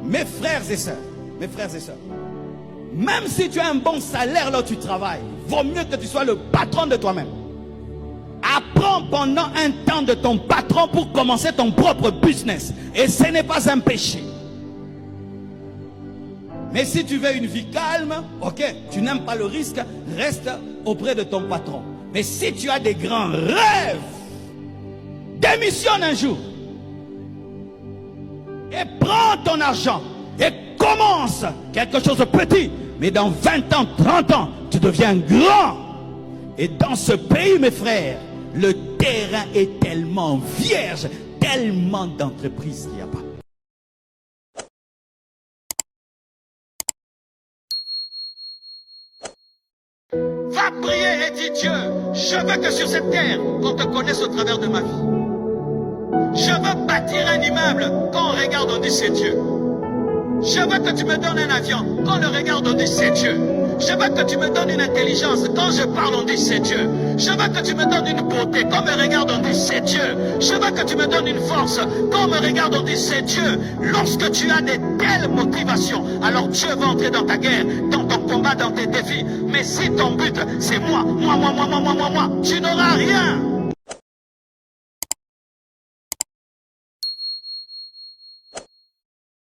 Mes frères et sœurs, même si tu as un bon salaire là où tu travailles, vaut mieux que tu sois le patron de toi-même. Apprends pendant un temps de ton patron pour commencer ton propre business. Et ce n'est pas un péché. Mais si tu veux une vie calme, ok, tu n'aimes pas le risque, reste auprès de ton patron. Mais si tu as des grands rêves, démissionne un jour. Et prends ton argent et commence quelque chose de petit. Mais dans 20 ans, 30 ans, tu deviens grand. Et dans ce pays, mes frères, le terrain est tellement vierge, tellement d'entreprises qu'il n'y a pas. Va prier et dis Dieu, je veux que sur cette terre, qu'on te connaisse au travers de ma vie. Je veux bâtir un immeuble, quand on regarde, on dit c'est Dieu. Je veux que tu me donnes un avion, quand on le regarde, on dit c'est Dieu. Je veux que tu me donnes une intelligence, quand je parle, on dit c'est Dieu. Je veux que tu me donnes une beauté, quand on me regarde, on dit c'est Dieu. Je veux que tu me donnes une force, quand on me regarde, on dit c'est Dieu. Lorsque tu as de telles motivations, alors Dieu va entrer dans ta guerre, dans ton combat, dans tes défis. Mais si ton but, c'est moi, tu n'auras rien.